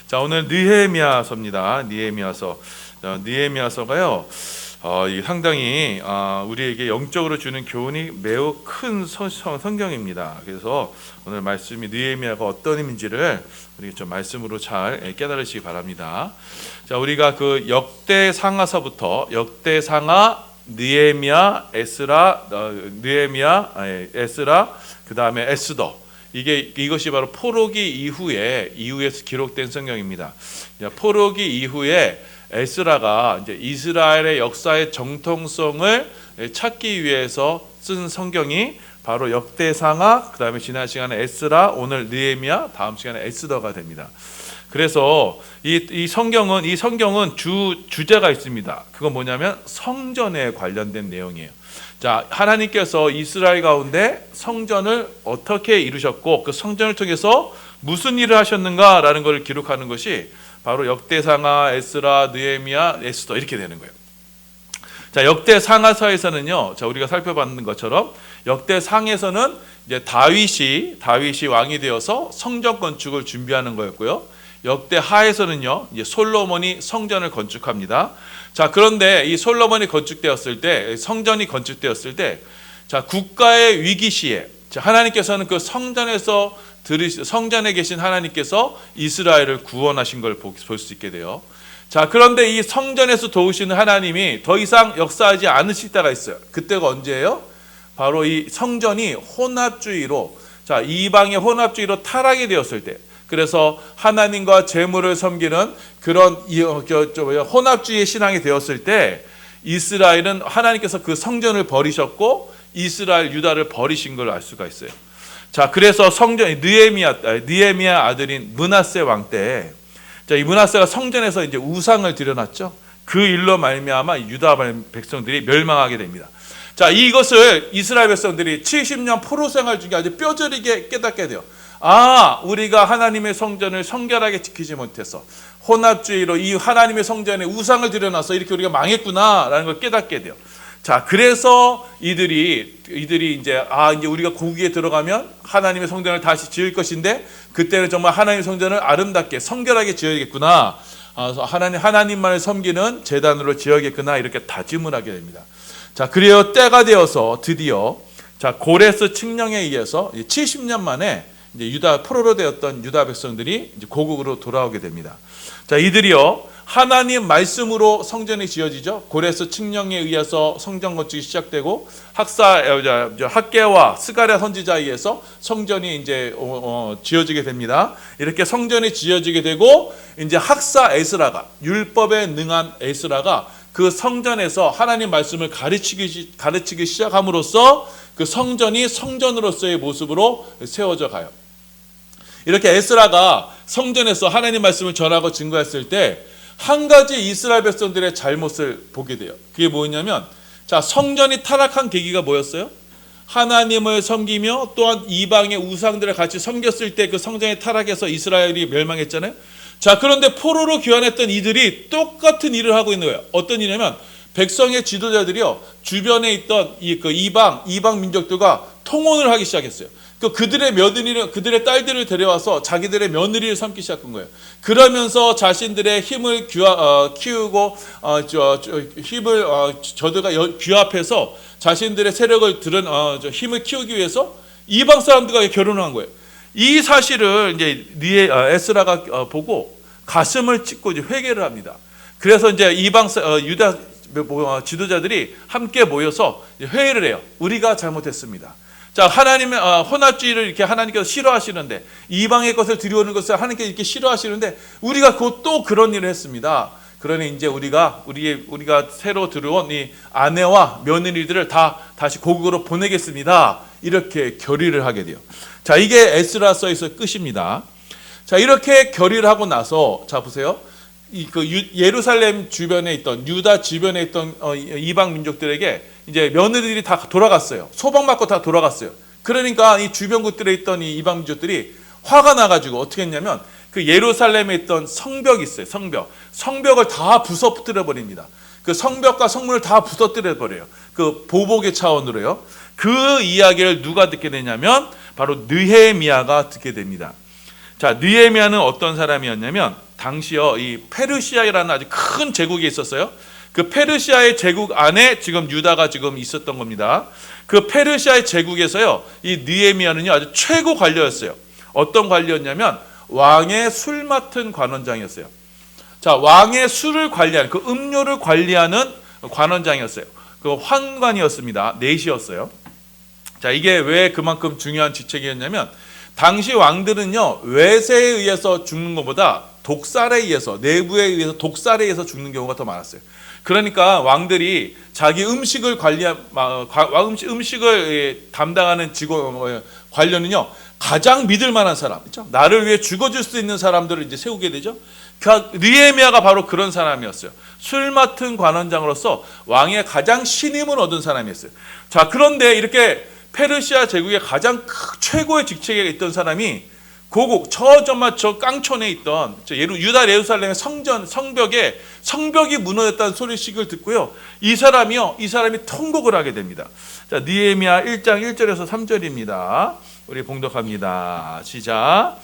자, 오늘 느헤미야서입니다. 느헤미야서. 느헤미야서가요. 이 상당히 우리에게 영적으로 주는 교훈이 매우 큰 성경입니다. 그래서 오늘 말씀이 느헤미야가 어떤 의미인지를 우리 좀 말씀으로 잘 깨달으시기 바랍니다. 자, 우리가 그 역대상하서부터 역대상하, 느헤미야, 에스라, 그 다음에 에스더. 이것이 바로 포로기 이후에 기록된 성경입니다. 포로기 이후에 에스라가 이제 이스라엘의 역사의 정통성을 찾기 위해서 쓴 성경이 바로 역대상하, 그 다음에 지난 시간에 에스라, 오늘 느헤미야, 다음 시간에 에스더가 됩니다. 그래서 이 성경은 주제가 있습니다. 그건 뭐냐면 성전에 관련된 내용이에요. 자, 하나님께서 이스라엘 가운데 성전을 어떻게 이루셨고 그 성전을 통해서 무슨 일을 하셨는가라는 것을 기록하는 것이 바로 역대상하, 에스라, 느헤미야, 에스더 이렇게 되는 거예요. 자, 역대상하서에서는요, 자, 우리가 살펴봤는 것처럼 역대상에서는 이제 다윗이 왕이 되어서 성전 건축을 준비하는 거였고요. 역대하에서는요, 이제 솔로몬이 성전을 건축합니다. 자, 그런데 이 솔로몬이 성전이 건축되었을 때, 자, 국가의 위기 시에, 자, 하나님께서는 그 성전에 계신 하나님께서 이스라엘을 구원하신 걸 볼 수 있게 돼요. 자, 그런데 이 성전에서 도우시는 하나님이 더 이상 역사하지 않으실 때가 있어요. 그때가 언제예요? 바로 이 성전이 이방의 혼합주의로 타락이 되었을 때. 그래서 하나님과 재물을 섬기는 그런 혼합주의의 신앙이 되었을 때 이스라엘은 하나님께서 그 성전을 버리셨고 이스라엘 유다를 버리신 걸 알 수가 있어요. 자, 그래서 느헤미야 아들인 므낫세 왕 때, 자, 이 므낫세가 성전에서 이제 우상을 드려놨죠. 그 일로 말미암아 유다 백성들이 멸망하게 됩니다. 자, 이것을 이스라엘 백성들이 70년 포로 생활 중에 아주 뼈저리게 깨닫게 돼요. 우리가 하나님의 성전을 성결하게 지키지 못해서 혼합주의로 이 하나님의 성전에 우상을 들여놔서 이렇게 우리가 망했구나라는 걸 깨닫게 돼요. 자, 그래서 이들이 이제 우리가 고기에 들어가면 하나님의 성전을 다시 지을 것인데 그때는 정말 하나님의 성전을 아름답게 성결하게 지어야겠구나. 하나님만을 섬기는 제단으로 지어야겠구나 이렇게 다짐을 하게 됩니다. 자, 그래요. 때가 되어서 드디어 고레스 칙령에 의해서 70년 만에 이제 포로로 되었던 유다 백성들이 이제 고국으로 돌아오게 됩니다. 자, 이들이요, 하나님 말씀으로 성전이 지어지죠. 고레스 칙령에 의해서 성전 건축이 시작되고 학개와 스가랴 선지자에 의해서 성전이 이제 지어지게 됩니다. 이렇게 성전이 지어지게 되고 이제 학사 에스라가, 율법에 능한 에스라가 그 성전에서 하나님 말씀을 가르치기 시작함으로써 그 성전이 성전으로서의 모습으로 세워져 가요. 이렇게 에스라가 성전에서 하나님 말씀을 전하고 증거했을 때 한 가지 이스라엘 백성들의 잘못을 보게 돼요. 그게 뭐냐면, 자, 성전이 타락한 계기가 뭐였어요? 하나님을 섬기며 또한 이방의 우상들을 같이 섬겼을 때 그 성전이 타락해서 이스라엘이 멸망했잖아요. 자, 그런데 포로로 귀환했던 이들이 똑같은 일을 하고 있는 거예요. 어떤 일이냐면 백성의 지도자들이요, 주변에 있던 이방 민족들과 통혼을 하기 시작했어요. 그들의 딸들을 데려와서 자기들의 며느리를 삼기 시작한 거예요. 그러면서 자신들의 힘을 키우고 저들과 규합해서 자신들의 세력을 힘을 키우기 위해서 이방 사람들과 결혼을 한 거예요. 이 사실을 이제 에스라가 보고 가슴을 찢고 이제 회개를 합니다. 그래서 이제 유다 지도자들이 함께 모여서 회의를 해요. 우리가 잘못했습니다. 자, 하나님의 혼합주의를 이렇게 하나님께서 싫어하시는데, 이방의 것을 들여오는 것을 하나님께서 이렇게 싫어하시는데 우리가 곧 또 그런 일을 했습니다. 그러니 이제 우리가 새로 들어온 이 아내와 며느리들을 다시 고국으로 보내겠습니다. 이렇게 결의를 하게 돼요. 자, 이게 에스라서에서 끝입니다. 자, 이렇게 결의를 하고 나서, 자, 보세요. 예루살렘 주변에 있던, 유다 주변에 있던 이방 민족들에게 이제 며느리들이 다 돌아갔어요. 소방받고 다 돌아갔어요. 그러니까 이 주변국들에 있던 이 이방 민족들이 화가 나가지고 어떻게 했냐면 그 예루살렘에 있던 성벽이 있어요. 성벽을 다 부서뜨려 버립니다. 그 성벽과 성문을 다 부서뜨려 버려요. 그 보복의 차원으로요. 그 이야기를 누가 듣게 되냐면 바로 느헤미야가 듣게 됩니다. 자, 느헤미야는 어떤 사람이었냐면 당시요 이 페르시아라는 아주 큰 제국이 있었어요. 그 페르시아의 제국 안에 지금 유다가 지금 있었던 겁니다. 그 페르시아의 제국에서요 이 느헤미야는요 아주 최고 관료였어요. 어떤 관료였냐면 왕의 술 맡은 관원장이었어요. 자, 왕의 술을 관리하는 그 음료를 관리하는 관원장이었어요. 그 환관이었습니다. 내시였어요. 자, 이게 왜 그만큼 중요한 직책이었냐면 당시 왕들은요 외세에 의해서 죽는 것보다 독살에 의해서, 내부에 의해서 독살에 의해서 죽는 경우가 더 많았어요. 그러니까 왕들이 자기 음식을 음식을 담당하는 직원 관료는요 가장 믿을 만한 사람, 그렇죠? 나를 위해 죽어줄 수 있는 사람들을 이제 세우게 되죠. 느헤미야가 바로 그런 사람이었어요. 술 맡은 관원장으로서 왕의 가장 신임을 얻은 사람이었어요. 자, 그런데 이렇게 페르시아 제국의 가장 최고의 직책에 있던 사람이 고국 저 깡촌에 있던 유다 예루살렘의 성벽이 무너졌다는 소식을 듣고요. 이 사람이 통곡을 하게 됩니다. 자, 느헤미야 1장 1절에서 3절입니다. 우리 봉독합니다. 시작.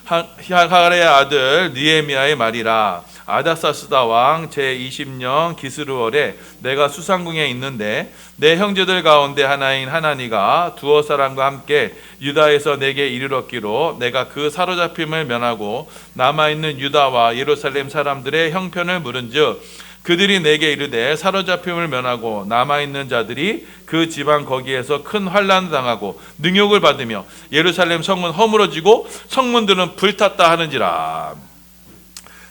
하갈의 아들 느헤미야의 말이라. 아닥사스다 왕 제20년 기스루월에 내가 수상궁에 있는데 내 형제들 가운데 하나인 하나니가 두어 사람과 함께 유다에서 내게 이르렀기로 내가 그 사로잡힘을 면하고 남아있는 유다와 예루살렘 사람들의 형편을 물은즉 그들이 내게 이르되 사로잡힘을 면하고 남아있는 자들이 그 지방 거기에서 큰 환난을 당하고 능욕을 받으며 예루살렘 성문 허물어지고 성문들은 불탔다 하는지라.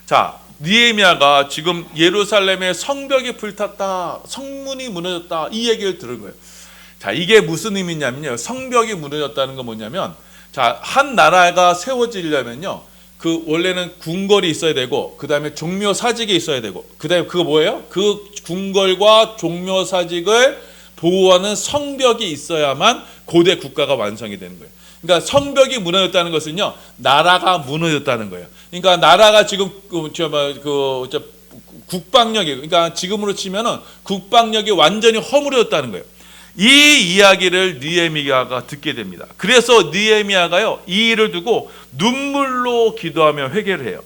자, 느헤미야가 지금 예루살렘의 성벽이 불탔다, 성문이 무너졌다 이 얘기를 들은 거예요. 자, 이게 무슨 의미냐면요, 성벽이 무너졌다는 건 뭐냐면, 자, 한 나라가 세워지려면요 그 원래는 궁궐이 있어야 되고 그 다음에 종묘 사직이 있어야 되고 그 다음에 그거 뭐예요? 그 궁궐과 종묘 사직을 보호하는 성벽이 있어야만 고대 국가가 완성이 되는 거예요. 그러니까 성벽이 무너졌다는 것은요 나라가 무너졌다는 거예요. 그러니까 나라가 지금 국방력이, 그러니까 지금으로 치면은 국방력이 완전히 허물어졌다는 거예요. 이 이야기를 느헤미야가 듣게 됩니다. 그래서 느헤미야가요 이 일을 두고 눈물로 기도하며 회개를 해요.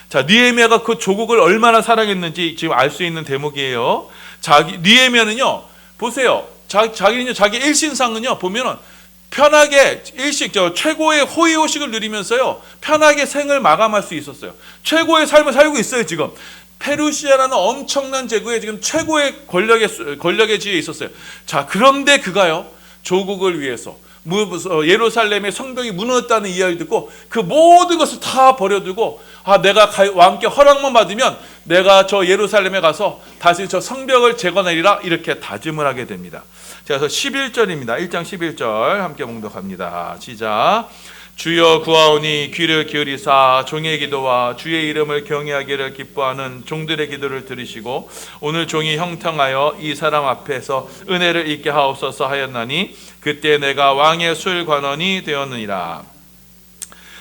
자, 느헤미야가 그 조국을 얼마나 사랑했는지 지금 알 수 있는 대목이에요. 느헤미야는요 보세요. 자기는요 자기 일신상은요 보면은 편하게 최고의 호의호식을 누리면서요 편하게 생을 마감할 수 있었어요. 최고의 삶을 살고 있어요. 지금 페르시아라는 엄청난 제국에 지금 최고의 권력의 지위에 있었어요. 자, 그런데 그가요 조국을 위해서 예루살렘의 성벽이 무너졌다는 이야기를 듣고 그 모든 것을 다 버려두고 내가 왕께 허락만 받으면 내가 저 예루살렘에 가서 다시 저 성벽을 재건하리라 이렇게 다짐을 하게 됩니다. 그래서 11절입니다. 1장 11절 함께 봉독합니다. 시작. 주여 구하오니 귀를 기울이사 종의 기도와 주의 이름을 경외하기를 기뻐하는 종들의 기도를 들으시고 오늘 종이 형통하여 이 사람 앞에서 은혜를 잊게 하옵소서 하였나니 그때 내가 왕의 술 관원이 되었느니라.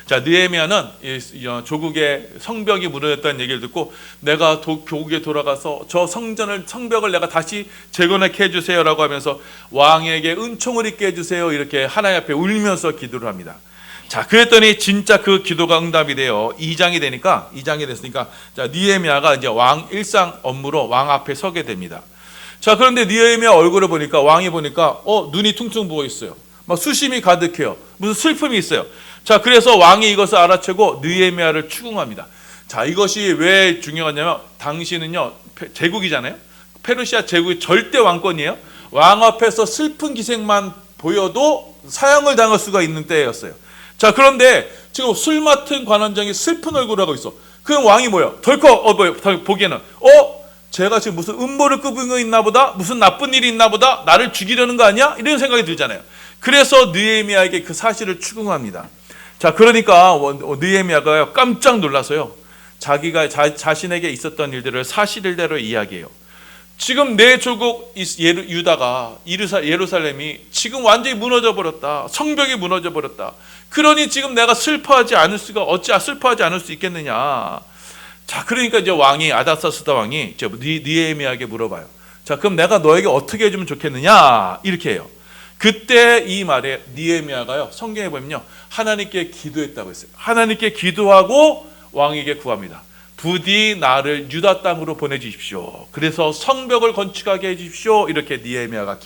자, 느헤미야는 조국의 성벽이 무너졌다는 얘기를 듣고 내가 조국에 돌아가서 저 성벽을 내가 다시 재건하게 해주세요라고 하면서 왕에게 은총을 입게 해주세요 이렇게 하나님 앞에 울면서 기도를 합니다. 자, 그랬더니 진짜 그 기도가 응답이 돼요. 2장이 됐으니까 자, 느헤미야가 이제 왕 일상 업무로 왕 앞에 서게 됩니다. 자, 그런데 느헤미야 얼굴을 보니까 왕이 보니까 눈이 퉁퉁 부어 있어요. 막 수심이 가득해요. 무슨 슬픔이 있어요. 자, 그래서 왕이 이것을 알아채고 느헤미야를 추궁합니다. 자, 이것이 왜 중요하냐면 당시는요 제국이잖아요. 페르시아 제국이 절대 왕권이에요. 왕 앞에서 슬픈 기색만 보여도 사형을 당할 수가 있는 때였어요. 자, 그런데 지금 술 맡은 관원장이 슬픈 얼굴을 하고 있어. 그럼 왕이 뭐야? 덜컥 보기에는 제가 지금 무슨 음모를 꾸민 거 있나 보다, 무슨 나쁜 일이 있나 보다, 나를 죽이려는 거 아니야? 이런 생각이 들잖아요. 그래서 느헤미야에게 그 사실을 추궁합니다. 자, 그러니까 느헤미야가 깜짝 놀라서요 자기가 자신에게 있었던 일들을 사실대로 이야기해요. 지금 내 조국 유다가 예루살렘이 지금 완전히 무너져 버렸다. 성벽이 무너져 버렸다. 그러니 지금 내가 어찌 슬퍼하지 않을 수 있겠느냐. 자, 그러니까 이제 아닥사스다 왕이 느헤미야에게 물어봐요. 자, 그럼 내가 너에게 어떻게 해주면 좋겠느냐 이렇게 해요. 그때 이 말에 느헤미야가요, 성경에 보면요, 하나님께 기도했다고 했어요. 하나님께 기도하고 왕에게 구합니다. 부디 나를 유다 땅으로 보내주십시오. 그래서 성벽을 건축하게 해주십시오. 이렇게 느헤미야가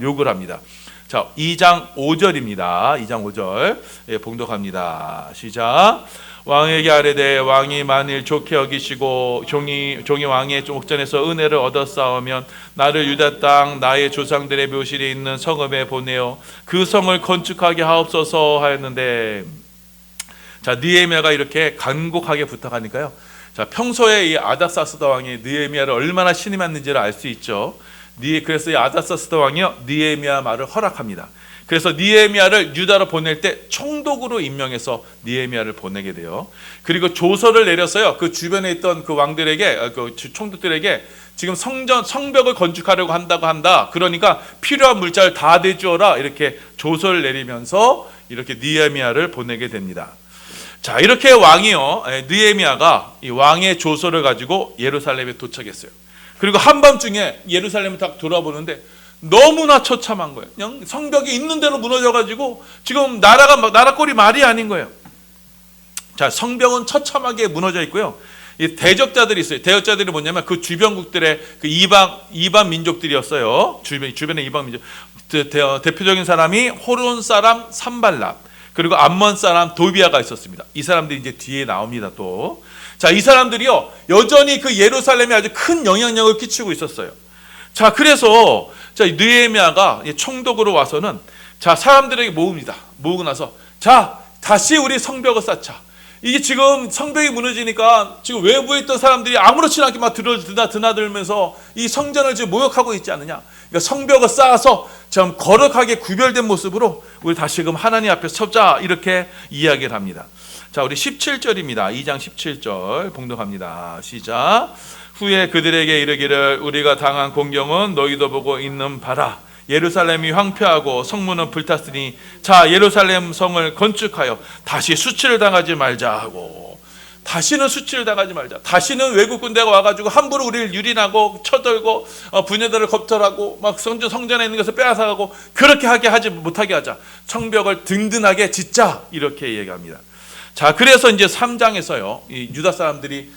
요구를 합니다. 자, 2장 5절입니다. 2장 5절 봉독합니다. 시작. 왕에게 아뢰되 왕이 만일 좋게 여기시고 종이 왕의 목전에서 은혜를 얻었사오면 나를 유다 땅 나의 조상들의 묘실에 있는 성읍에 보내어 그 성을 건축하게 하옵소서 하였는데, 자, 느헤미야가 이렇게 간곡하게 부탁하니까요, 자, 평소에 이 아닥사스다 왕이 느헤미야를 얼마나 신임했는지를 알 수 있죠. 그래서 이 아닥사스다 왕이요, 느헤미야 말을 허락합니다. 그래서 느헤미야를 유다로 보낼 때 총독으로 임명해서 느헤미야를 보내게 돼요. 그리고 조서를 내려서요, 그 주변에 있던 그 왕들에게, 그 총독들에게 지금 성벽을 건축하려고 한다. 그러니까 필요한 물자를 다 대주어라. 이렇게 조서를 내리면서 이렇게 느헤미야를 보내게 됩니다. 자, 이렇게 왕이요, 느헤미야가 이 왕의 조서를 가지고 예루살렘에 도착했어요. 그리고 한밤중에 예루살렘을 딱 돌아보는데 너무나 처참한 거예요. 그냥 성벽이 있는 대로 무너져가지고 지금 나라 꼴이 말이 아닌 거예요. 자, 성벽은 처참하게 무너져 있고요. 이 대적자들이 있어요. 대적자들이 뭐냐면 그 주변국들의 그 이방 민족들이었어요. 주변의 이방 민족. 대표적인 사람이 호론 사람 산발랏, 그리고 암몬 사람 도비아가 있었습니다. 이 사람들이 이제 뒤에 나옵니다. 또, 자, 이 사람들이요, 여전히 그 예루살렘에 아주 큰 영향력을 끼치고 있었어요. 자, 그래서 자, 느헤미야가 총독으로 와서는, 자, 사람들에게 모읍니다. 모으고 나서, 자, 다시 우리 성벽을 쌓자. 이게 지금 성벽이 무너지니까 지금 외부에 있던 사람들이 아무렇지 않게 막 드나들면서 이 성전을 지금 모욕하고 있지 않느냐. 그러니까 성벽을 쌓아서 좀 거룩하게 구별된 모습으로 우리 다시금 하나님 앞에 서자, 이렇게 이야기를 합니다. 자, 우리 17절입니다. 2장 17절 봉독합니다. 시작. 후에 그들에게 이르기를 우리가 당한 공경은 너희도 보고 있는 바라. 예루살렘이 황폐하고 성문은 불탔으니 자, 예루살렘 성을 건축하여 다시 수치를 당하지 말자 하고, 다시는 수치를 당하지 말자. 다시는 외국 군대가 와가지고 함부로 우리를 유린하고 쳐들고 부녀들을 겁탈하고 막 성전에 있는 것을 빼앗아가고 그렇게 하지 못하게 하자. 성벽을 든든하게 짓자. 이렇게 얘기합니다. 자, 그래서 이제 3장에서요, 이 유다 사람들이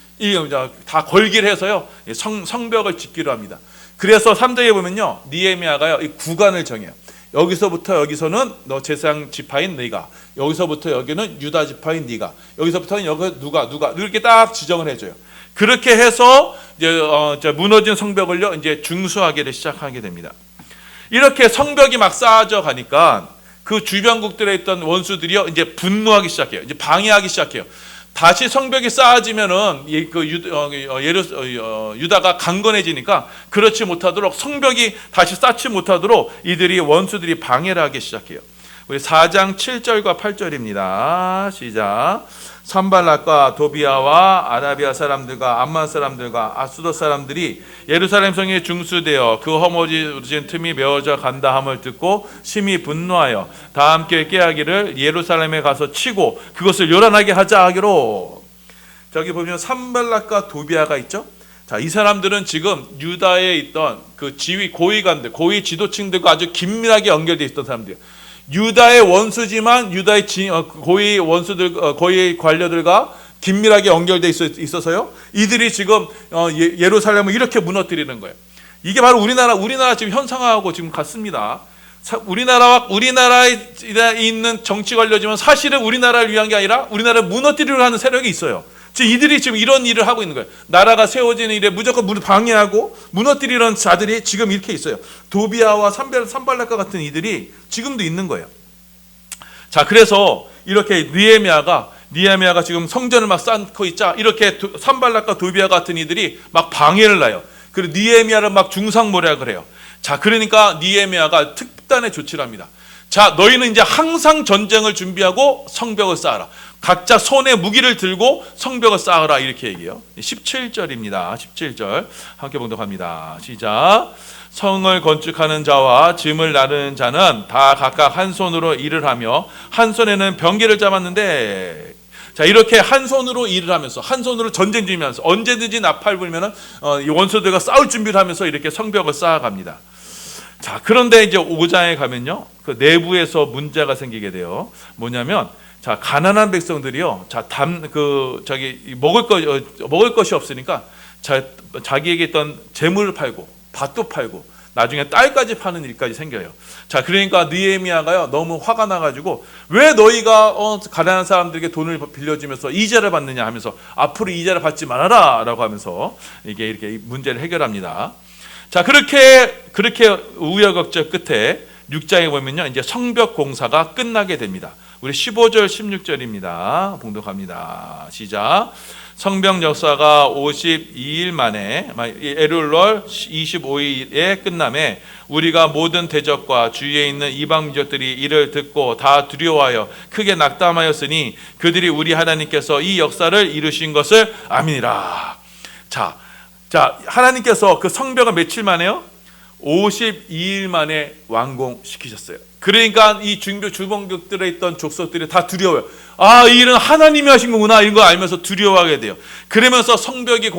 다 걸기를 해서요, 성벽을 짓기로 합니다. 그래서 3장에 보면요, 느헤미야가요, 이 구간을 정해요. 여기서부터 여기서는 너 제사장 지파인 네가, 여기서부터 여기는 유다 지파인 네가, 여기서부터는 여기 누가 이렇게 딱 지정을 해줘요. 그렇게 해서 이제 무너진 성벽을요, 이제 중수하기를 시작하게 됩니다. 이렇게 성벽이 막 쌓아져 가니까 그 주변국들에 있던 원수들이요, 이제 분노하기 시작해요. 이제 방해하기 시작해요. 다시 성벽이 쌓아지면은 유다가 강건해지니까 그렇지 못하도록, 성벽이 다시 쌓지 못하도록 이들이, 원수들이 방해를 하기 시작해요. 우리 4장 7절과 8절입니다. 시작. 산발랏과 도비아와 아라비아 사람들과 암만 사람들과 아수도 사람들이 예루살렘 성에 중수되어 그 허물어진 틈이 메어져 간다 함을 듣고 심히 분노하여 다 함께 깨하기를 예루살렘에 가서 치고 그것을 요란하게 하자 하기로. 저기 보면 산발랏과 도비아가 있죠. 자, 이 사람들은 지금 유다에 있던 그 고위관들, 고위 지도층들과 아주 긴밀하게 연결되어 있던 사람들이에요. 유다의 원수지만 유다의 고위 원수들, 고위 관료들과 긴밀하게 연결돼 있어서요, 이들이 지금 예루살렘을 이렇게 무너뜨리는 거예요. 이게 바로 우리나라 지금 현상하고 지금 같습니다. 우리나라에 있는 정치 관료지만 사실은 우리나라를 위한 게 아니라 우리나라를 무너뜨리려고 하는 세력이 있어요. 이들이 지금 이런 일을 하고 있는 거예요. 나라가 세워지는 일에 무조건 방해하고 무너뜨리려는 자들이 지금 이렇게 있어요. 도비아와 산발랏과 같은 이들이 지금도 있는 거예요. 자, 그래서 이렇게 느헤미야가 지금 성전을 막 쌓고 있자, 이렇게 산발랏과 도비아 같은 이들이 막 방해를 놔요. 그리고 느헤미야를 막 중상모략을 해요. 자, 그러니까 느헤미야가 특단의 조치를 합니다. 자, 너희는 이제 항상 전쟁을 준비하고 성벽을 쌓아라. 각자 손에 무기를 들고 성벽을 쌓아라. 이렇게 얘기해요. 17절입니다. 17절 함께 봉독합니다. 시작. 성을 건축하는 자와 짐을 나르는 자는 다 각각 한 손으로 일을 하며 한 손에는 병기를 잡았는데, 자, 이렇게 한 손으로 일을 하면서, 한 손으로 전쟁 준비하면서, 언제든지 나팔 불면은 이 원수들과 싸울 준비를 하면서 이렇게 성벽을 쌓아갑니다. 자, 그런데 이제 5장에 가면요, 그 내부에서 문제가 생기게 돼요. 뭐냐면, 자, 가난한 백성들이요, 자, 먹을 것이 없으니까, 자기에게 있던 재물을 팔고, 밭도 팔고, 나중에 딸까지 파는 일까지 생겨요. 자, 그러니까 느헤미야가요, 너무 화가 나가지고, 왜 너희가 가난한 사람들에게 돈을 빌려주면서 이자를 받느냐 하면서, 앞으로 이자를 받지 말아라 라고 하면서 이게 이렇게 문제를 해결합니다. 자, 그렇게 우여곡절 끝에 6장에 보면요, 이제 성벽 공사가 끝나게 됩니다. 우리 15절 16절입니다. 봉독합니다. 시작. 성벽 역사가 52일 만에 엘룰월 25일에 끝남에 우리가 모든 대적과 주위에 있는 이방 민족들이 이를 듣고 다 두려워하여 크게 낙담하였으니 그들이 우리 하나님께서 이 역사를 이루신 것을 아미니라. 자, 하나님께서 그 성벽을 며칠 만에요? 52일 만에 완공시키셨어요. 그러니까 이 주범국들에 있던 족속들이 다 두려워요. 아, 이 일은 하나님이 하신 거구나, 이런 거 알면서 두려워하게 돼요. 그러면서 성벽이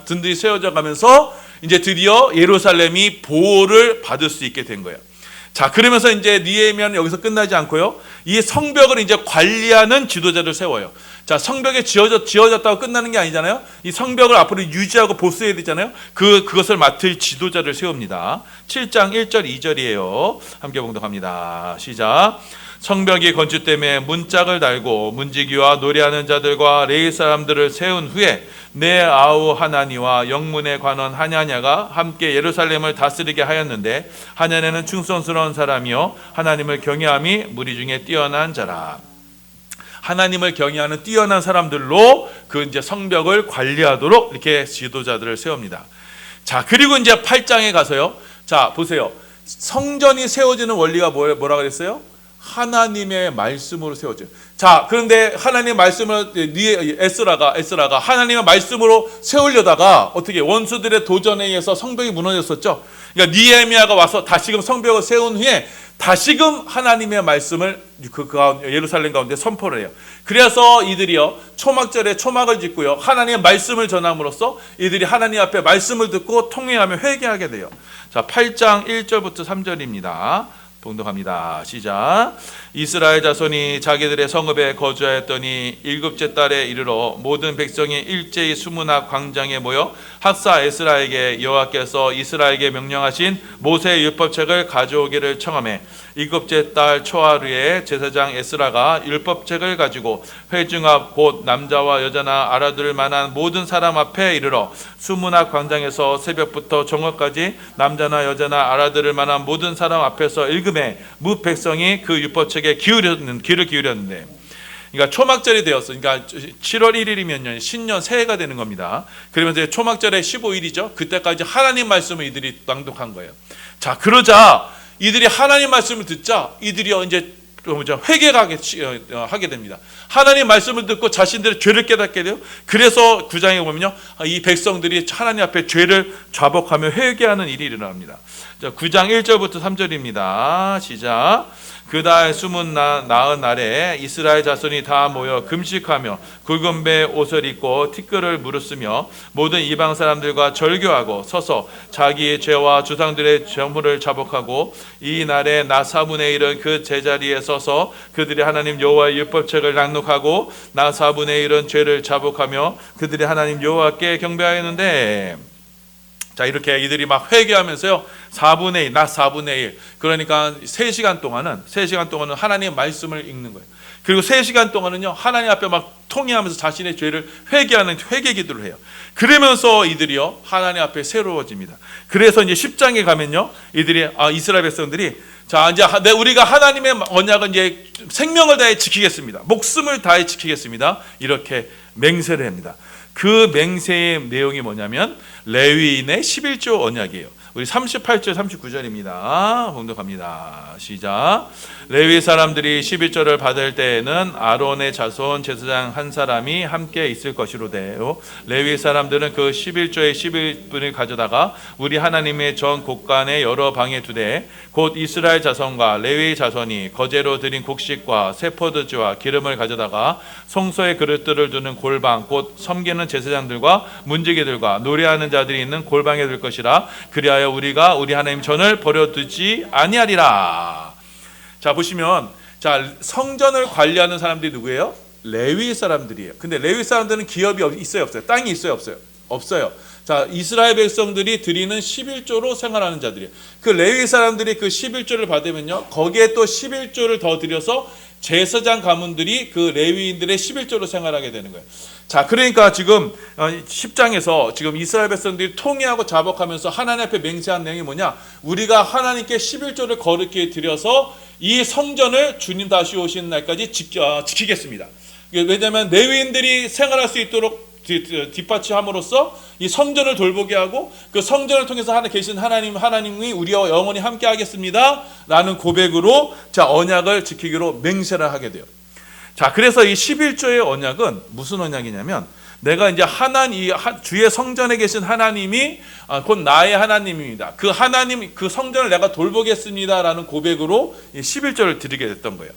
든든히 세워져 가면서 이제 드디어 예루살렘이 보호를 받을 수 있게 된 거예요. 자, 그러면서 이제 느헤미야는 여기서 끝나지 않고요, 이 성벽을 이제 관리하는 지도자를 세워요. 자, 성벽이 지어졌다고 끝나는 게 아니잖아요. 이 성벽을 앞으로 유지하고 보수해야 되잖아요. 그것을 맡을 지도자를 세웁니다. 7장 1절 2절이에요. 함께 봉독합니다. 시작. 성벽이 건축 때문에 문짝을 달고 문지기와 노래하는 자들과 레위 사람들을 세운 후에 내 아우 하나니와 영문의 관원 하냐냐가 함께 예루살렘을 다스리게 하였는데 하냐냐는 충성스러운 사람이요 하나님을 경외함이 무리 중에 뛰어난 자라. 하나님을 경외하는 뛰어난 사람들로 그 이제 성벽을 관리하도록 이렇게 지도자들을 세웁니다. 자, 그리고 이제 8장에 가서요. 자, 보세요. 성전이 세워지는 원리가 뭐라 그랬어요? 하나님의 말씀으로 세워져요. 자, 그런데 하나님의 말씀을 에스라가 하나님의 말씀으로 세우려다가 어떻게 원수들의 도전에 의해서 성벽이 무너졌었죠. 그러니까 느헤미야가 와서 다시금 성벽을 세운 후에 다시금 하나님의 말씀을 예루살렘 가운데 선포를 해요. 그래서 이들이요 초막절에 초막을 짓고요 하나님의 말씀을 전함으로써 이들이 하나님 앞에 말씀을 듣고 통회하며 회개하게 돼요. 자, 8장 1절부터 3절입니다. 봉독합니다. 시작. 이스라엘 자손이 자기들의 성읍에 거주하였더니 일곱째 달에 이르러 모든 백성이 일제히 수문학 광장에 모여 학사 에스라에게 여호와께서 이스라엘에게 명령하신 모세의 율법책을 가져오기를 청하매 일곱째 달 초하루에 제사장 에스라가 율법책을 가지고 회중 앞 곧 남자와 여자나 알아들을 만한 모든 사람 앞에 이르러 수문학 광장에서 새벽부터 정오까지 남자나 여자나 알아들을 만한 모든 사람 앞에서 읽음에 무 백성이 그 율법책에 귀를 기울였는데, 그러니까 초막절이 되었어. 그러니까 7월 1일이면 신년 새해가 되는 겁니다. 그러면서 초막절에 15일이죠. 그때까지 하나님 말씀을 이들이 낭독한 거예요. 자, 그러자 이들이 하나님 말씀을 듣자 이들이 이제 회개가 하게 됩니다. 하나님 말씀을 듣고 자신들의 죄를 깨닫게 돼요. 그래서 9장에 보면요, 이 백성들이 하나님 앞에 죄를 자복하며 회개하는 일이 일어납니다. 자, 9장 1절부터 3절입니다. 시작. 그달 수문 나은 날에 이스라엘 자손이 다 모여 금식하며 굵은 배 옷을 입고 티끌을 물었으며 모든 이방 사람들과 절교하고 서서 자기의 죄와 주상들의 죄물을 자복하고 이 날에 나 4분의 1은 그 제자리에 서서 그들이 하나님 여호와의 율법책을 낭독하고 나 4분의 1은 죄를 자복하며 그들이 하나님 여호와께 경배하였는데, 자, 이렇게 이들이 막 회개하면서요 4분의 1, 나 4분의 1, 그러니까 3시간 동안은 하나님의 말씀을 읽는 거예요. 그리고 3시간 동안은요 하나님 앞에 막 통회하면서 자신의 죄를 회개하는 회개 기도를 해요. 그러면서 이들이요 하나님 앞에 새로워집니다. 그래서 이제 10장에 가면요 이들이 이스라엘 백성들이 자, 이제 우리가 하나님의 언약은 이제 생명을 다해 지키겠습니다, 목숨을 다해 지키겠습니다, 이렇게 맹세를 합니다. 그 맹세의 내용이 뭐냐면 레위인의 11조 언약이에요. 우리 38절 39절입니다. 봉독합니다. 시작. 레위 사람들이 11조를 받을 때에는 아론의 자손 제사장 한 사람이 함께 있을 것이로되요. 레위 사람들은 그 11조의 11분을 가져다가 우리 하나님의 전 곳간의 여러 방에 두되 곧 이스라엘 자손과 레위 자손이 거제로 드린 곡식과 세포드주와 기름을 가져다가 성소의 그릇들을 두는 골방 곧 섬기는 제사장들과 문지기들과 노래하는 자들이 있는 골방에 둘 것이라. 그리하여 위하여 우리가 우리 하나님 전을 버려두지 아니하리라. 자, 보시면 자, 성전을 관리하는 사람들이 누구예요? 레위 사람들이에요. 근데 레위 사람들은 기업이 있어요, 없어요? 땅이 있어요, 없어요? 없어요. 자, 이스라엘 백성들이 드리는 11조로 생활하는 자들이에요. 그 레위 사람들이 그 11조를 받으면요, 거기에 또 11조를 더 드려서 제사장 가문들이 그 레위인들의 11조로 생활하게 되는 거예요. 자, 그러니까 지금 10장에서 지금 이스라엘 백성들이 통회하고 자복하면서 하나님 앞에 맹세한 내용이 뭐냐? 우리가 하나님께 11조를 거룩히 드려서 이 성전을 주님 다시 오시는 날까지 지키겠습니다. 왜냐하면 레위인들이 생활할 수 있도록 뒷받침함으로써 이 성전을 돌보게 하고 그 성전을 통해서 계신 하나님이 우리와 영원히 함께 하겠습니다 라는 고백으로 자, 언약을 지키기로 맹세를 하게 돼요. 자, 그래서 이 11조의 언약은 무슨 언약이냐면, 내가 이제 주의 성전에 계신 하나님이 곧 나의 하나님입니다. 그 하나님, 그 성전을 내가 돌보겠습니다 라는 고백으로 이 11조를 드리게 됐던 거예요.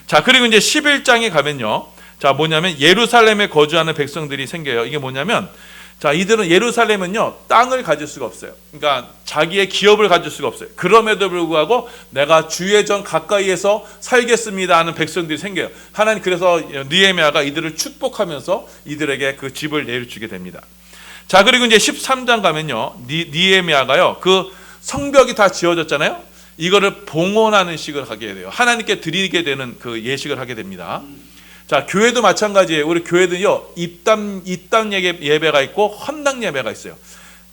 자, 그리고 이제 11장에 가면요, 자, 뭐냐면 예루살렘에 거주하는 백성들이 생겨요. 이게 뭐냐면, 자, 이들은 예루살렘은요, 땅을 가질 수가 없어요. 그러니까 자기의 기업을 가질 수가 없어요. 그럼에도 불구하고 내가 주의 전 가까이에서 살겠습니다 하는 백성들이 생겨요. 하나님, 그래서 느헤미야가 이들을 축복하면서 이들에게 그 집을 내려주게 됩니다. 자, 그리고 이제 13장 가면요, 느헤미야가요, 그 성벽이 다 지어졌잖아요. 이거를 봉헌하는 식을 하게 돼요. 하나님께 드리게 되는 그 예식을 하게 됩니다. 자, 교회도 마찬가지예요. 우리 교회도요, 입당 예배가 있고 헌당 예배가 있어요.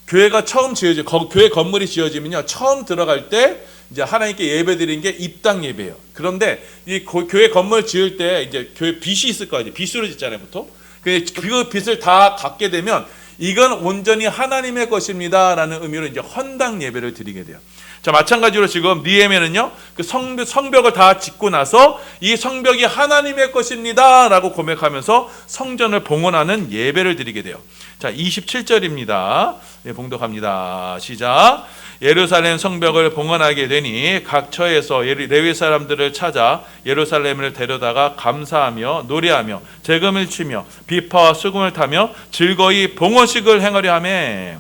교회가 처음 교회 건물이 지어지면요, 처음 들어갈 때 이제 하나님께 예배 드리는 게 입당 예배예요. 그런데 이 교회 건물 지을 때 이제 교회 빚이 있을 거 아니에요. 빚으로 짓잖아요, 보통. 그 빚을 다 갚게 되면 이건 온전히 하나님의 것입니다라는 의미로 이제 헌당 예배를 드리게 돼요. 자, 마찬가지로 지금 느헤미야는요, 그 성벽을 다 짓고 나서 이 성벽이 하나님의 것입니다라고 고백하면서 성전을 봉헌하는 예배를 드리게 돼요. 자, 27절입니다. 네, 봉독합니다. 시작. 예루살렘 성벽을 봉헌하게 되니 각 처에서 레위 사람들을 찾아 예루살렘을 데려다가 감사하며 노래하며 재금을 치며 비파와 수금을 타며 즐거이 봉헌식을 행하려 하며.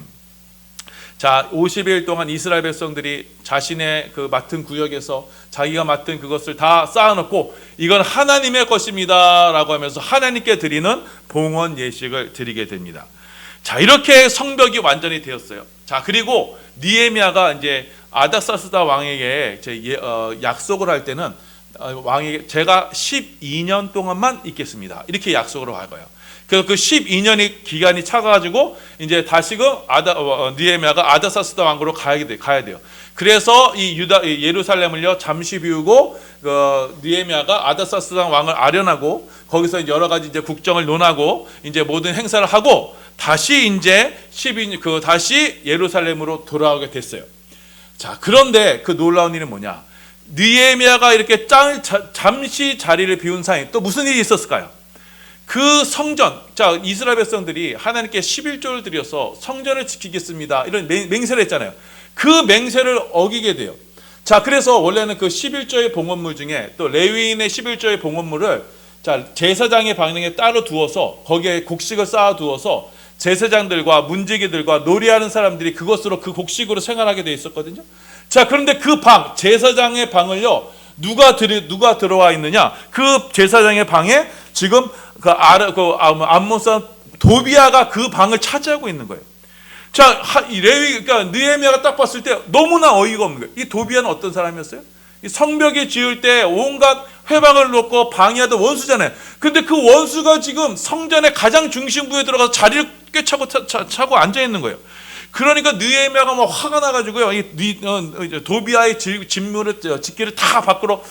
자, 50일 동안 이스라엘 백성들이 자신의 그 맡은 구역에서 자기가 맡은 그것을 다 쌓아놓고 이건 하나님의 것입니다 라고 하면서 하나님께 드리는 봉헌 예식을 드리게 됩니다. 자, 이렇게 성벽이 완전히 되었어요. 자, 그리고 느헤미야가 이제 아닥사스다 왕에게 약속을 할 때는 왕에게 제가 12년 동안만 있겠습니다 이렇게 약속을 하고요. 그래서 그 12년의 기간이 차가지고 이제 다시금 느헤미야가 아닥사스다 왕으로 가야 돼요. 그래서 이 예루살렘을요 잠시 비우고 느헤미야가 아닥사스다 왕을 아련하고 거기서 여러 가지 이제 국정을 논하고 이제 모든 행사를 하고 다시 이제 12년 다시 예루살렘으로 돌아오게 됐어요. 자, 그런데 그 놀라운 일은 뭐냐? 느헤미야가 이렇게 잠시 자리를 비운 사이 또 무슨 일이 있었을까요? 그 성전, 자, 이스라엘 백성들이 하나님께 11조를 드려서 성전을 지키겠습니다 이런 맹세를 했잖아요. 그 맹세를 어기게 돼요. 자, 그래서 원래는 그 11조의 봉헌물 중에 또 레위인의 11조의 봉헌물을 자, 제사장의 방에 따로 두어서 거기에 곡식을 쌓아 두어서 제사장들과 문지기들과 노래하는 사람들이 그것으로 그 곡식으로 생활하게 돼 있었거든요. 자, 그런데 그 방, 제사장의 방을요 누가 들어와 있느냐? 그 제사장의 방에 지금 암몬 사람 도비아가 그 방을 차지하고 있는 거예요. 자, 그러니까 느헤미야가 딱 봤을 때 너무나 어이가 없는 거예요. 이 도비아는 어떤 사람이었어요? 이 성벽에 지을 때 온갖 회방을 놓고 방해하던 원수잖아요. 근데 그 원수가 지금 성전의 가장 중심부에 들어가서 자리를 꿰차고 앉아 있는 거예요. 그러니까 느헤미야가 막 화가 나가지고요, 도비아의 집기를 다 밖으로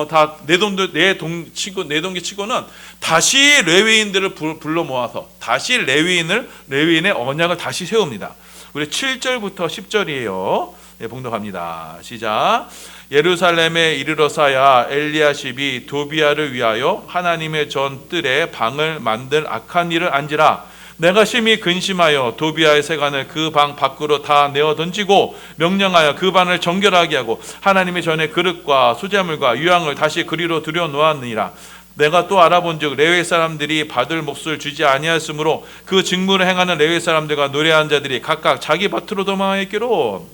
다 내동기 치고는 다시 레위인들을 불러 모아서 다시 레위인의 언약을 다시 세웁니다. 우리 7절부터 10절이에요. 네, 봉독합니다. 시작. 예루살렘에 이르러서야 엘리야십이 도비아를 위하여 하나님의 전 뜰에 방을 만들 악한 일을 안지라. 내가 심히 근심하여 도비아의 세간을 그 방 밖으로 다 내어 던지고 명령하여 그 방을 정결하게 하고 하나님의 전에 그릇과 수제물과 유향을 다시 그리로 들여 놓았느니라. 내가 또 알아본즉 레위 사람들이 받을 몫을 주지 아니하였으므로 그 직무를 행하는 레위 사람들과 노래하는 자들이 각각 자기 밭으로 도망하였기로.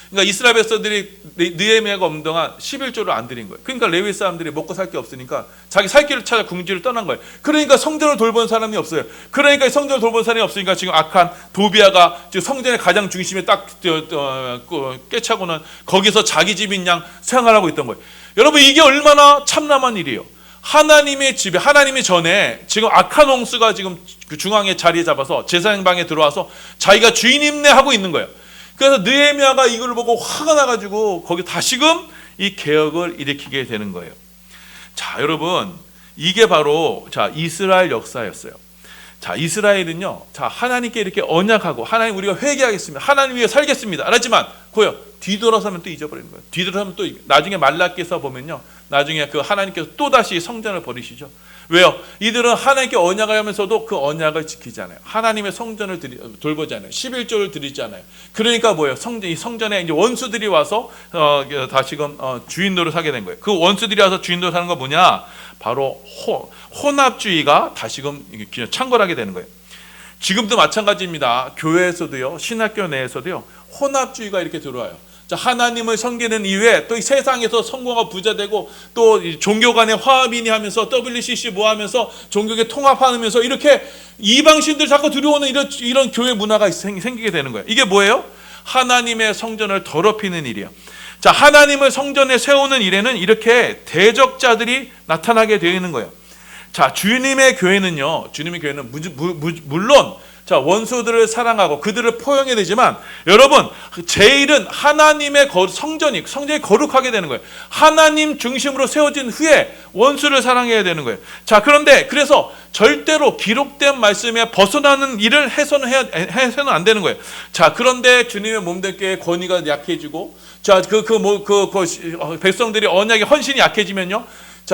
그러니까 이스라엘 백성들이 느헤미야가 없는 동안 11조를 안 드린 거예요. 그러니까 레위 사람들이 먹고 살 게 없으니까 자기 살 길을 찾아 궁지를 떠난 거예요. 그러니까 성전을 돌보는 사람이 없어요. 그러니까 성전을 돌보는 사람이 없으니까 지금 악한 도비아가 지금 성전의 가장 중심에 딱 꿰차고는 거기서 자기 집인 양 생활하고 있던 거예요. 여러분, 이게 얼마나 참남한 일이에요. 하나님의 집에, 하나님의 전에 지금 악한 홍수가 지금 그 중앙에 자리에 잡아서 제사장방에 들어와서 자기가 주인임내 하고 있는 거예요. 그래서 느헤미야가 이걸 보고 화가 나가지고 거기 다시금 이 개혁을 일으키게 되는 거예요. 자, 여러분, 이게 바로 이스라엘 역사였어요. 자, 이스라엘은요, 하나님께 이렇게 언약하고 하나님 우리가 회개하겠습니다, 하나님 위해 살겠습니다 알았지만 뒤돌아서면 또 잊어버리는 거예요. 뒤돌아서면 또 나중에 말라기서 보면요, 나중에 그 하나님께서 또 다시 성전을 버리시죠. 왜요? 이들은 하나님께 언약을 하면서도 그 언약을 지키지 않아요. 하나님의 성전을 돌보지 않아요. 11조를 드리지 않아요. 그러니까 뭐예요? 이 성전에 이제 원수들이 와서 다시금 주인 노릇하게 된 거예요. 그 원수들이 와서 주인 노릇하는 거 뭐냐? 바로 혼합주의가 다시금 창궐하게 되는 거예요. 지금도 마찬가지입니다. 교회에서도요, 신학교 내에서도요, 혼합주의가 이렇게 들어와요. 하나님을 섬기는 이후에 또 이 세상에서 성공하고 부자되고 또 종교 간의 화합이니 하면서 WCC 뭐 하면서 종교계 통합하면서 이렇게 이방신들 자꾸 들어오는 이런 교회 문화가 생기게 되는 거예요. 이게 뭐예요? 하나님의 성전을 더럽히는 일이에요. 자, 하나님을 성전에 세우는 일에는 이렇게 대적자들이 나타나게 되어 있는 거예요. 자, 주님의 교회는 물론 원수들을 사랑하고 그들을 포용해야 되지만, 여러분, 제일은 하나님의 성전이 거룩하게 되는 거예요. 하나님 중심으로 세워진 후에 원수를 사랑해야 되는 거예요. 자, 그래서 절대로 기록된 말씀에 벗어나는 일을 해서는 안 되는 거예요. 자, 그런데 주님의 몸된 교회의 권위가 약해지고, 백성들이 언약의 헌신이 약해지면요,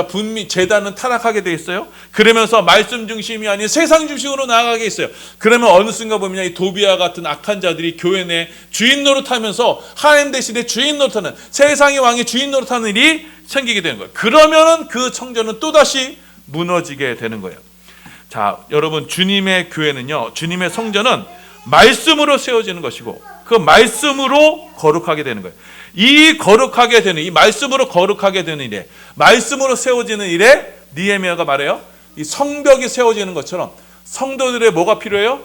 분미 제단은 타락하게 돼 있어요. 그러면서 말씀 중심이 아닌 세상 중심으로 나아가게 있어요. 그러면 어느 순간 보면 이 도비아 같은 악한 자들이 교회 내 주인 노릇하면서 하나님 대신에 주인 노릇하는, 세상의 왕이 주인 노릇하는 일이 생기게 되는 거예요. 그러면은 그 성전은 또다시 무너지게 되는 거예요. 자, 여러분, 주님의 교회는요, 주님의 성전은 말씀으로 세워지는 것이고 그 말씀으로 거룩하게 되는 거예요. 이 말씀으로 거룩하게 되는 일에, 말씀으로 세워지는 일에 느헤미야가 말해요. 이 성벽이 세워지는 것처럼 성도들의 뭐가 필요해요?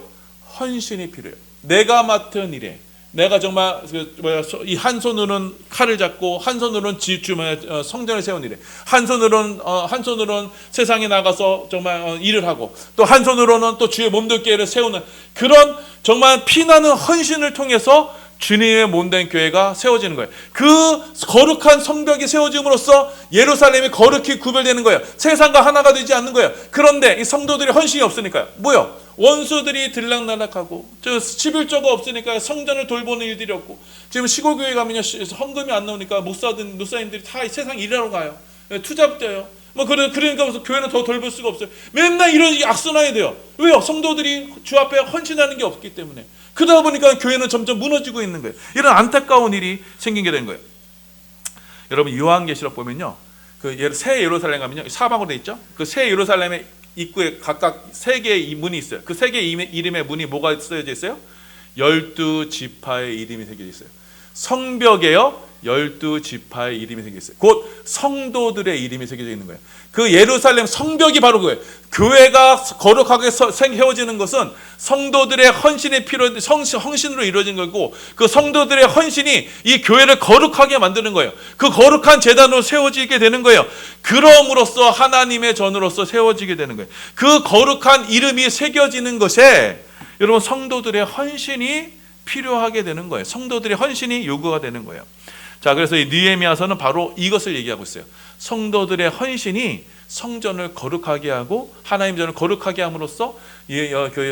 헌신이 필요해요. 내가 맡은 일에 내가 정말 이 한 손으로는 칼을 잡고 한 손으로는 성전을 세운 일에, 한 손으로는 세상에 나가서 정말 일을 하고, 또 한 손으로는 또 주의 몸둘교회를 세우는 그런 정말 피나는 헌신을 통해서 주님의 몸된 교회가 세워지는 거예요. 그 거룩한 성벽이 세워짐으로써 예루살렘이 거룩히 구별되는 거예요. 세상과 하나가 되지 않는 거예요. 그런데 이 성도들이 헌신이 없으니까요, 뭐요? 원수들이 들락날락하고 11조가 없으니까 성전을 돌보는 일들이 없고, 지금 시골교회 가면요, 헌금이 안 나오니까 목사님들이 다 세상 일하러 가요. 투잡 뛰어요. 그러니까 무슨 교회는 더 돌볼 수가 없어요. 맨날 이런 악순환이 돼요. 왜요? 성도들이 주 앞에 헌신하는 게 없기 때문에. 그러다 보니까 교회는 점점 무너지고 있는 거예요. 이런 안타까운 일이 생기게 된 거예요. 여러분, 요한계시록 보면요, 새 예루살렘 가면요, 사방으로 돼 있죠. 그 새 예루살렘의 입구에 각각 3개의 문이 있어요. 그 3개의 이름의 문이 뭐가 쓰여져 있어요? 12지파의 이름이 새겨져 있어요. 성벽에요, 12지파의 이름이 새겨져 있어요. 곧 성도들의 이름이 새겨져 있는 거예요. 그 예루살렘 성벽이 바로 그거예요. 교회가 거룩하게 세워지는 것은 성도들의 헌신이 헌신으로 이루어진 거고, 그 성도들의 헌신이 이 교회를 거룩하게 만드는 거예요. 그 거룩한 제단으로 세워지게 되는 거예요. 그럼으로써 하나님의 전으로서 세워지게 되는 거예요. 그 거룩한 이름이 새겨지는 것에 여러분, 성도들의 헌신이 필요하게 되는 거예요. 성도들의 헌신이 요구가 되는 거예요. 자, 그래서 이 느헤미야서는 바로 이것을 얘기하고 있어요. 성도들의 헌신이 성전을 거룩하게 하고 하나님 전을 거룩하게 함으로써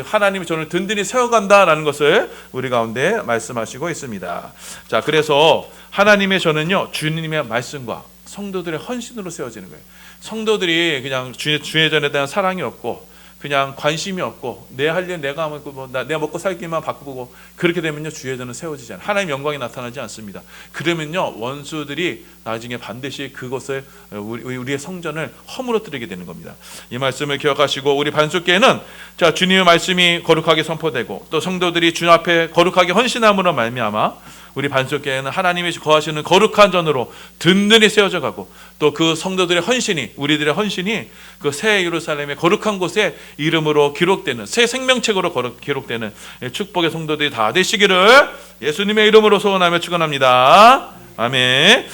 하나님의 전을 든든히 세워간다라는 것을 우리 가운데 말씀하시고 있습니다. 자, 그래서 하나님의 전은요, 주님의 말씀과 성도들의 헌신으로 세워지는 거예요. 성도들이 그냥 주의 전에 대한 사랑이 없고 그냥 관심이 없고 내 할 일 내가 하고 내가 먹고 살기만 바꾸고 그렇게 되면요, 주의 전은 세워지지 않아요. 하나님 영광이 나타나지 않습니다. 그러면요, 원수들이 나중에 반드시 그것을 우리의 성전을 허물어뜨리게 되는 겁니다. 이 말씀을 기억하시고 우리 반석교회는 주님의 말씀이 거룩하게 선포되고 또 성도들이 주님 앞에 거룩하게 헌신함으로 말미암아 우리 반석교회는 하나님이 거하시는 거룩한 전으로 든든히 세워져 가고 또 그 성도들의 헌신이 우리들의 헌신이 그 새 예루살렘의 거룩한 곳에 이름으로 기록되는 새 생명책으로 기록되는 축복의 성도들이 다 되시기를 예수님의 이름으로 소원하며 축원합니다. 아멘.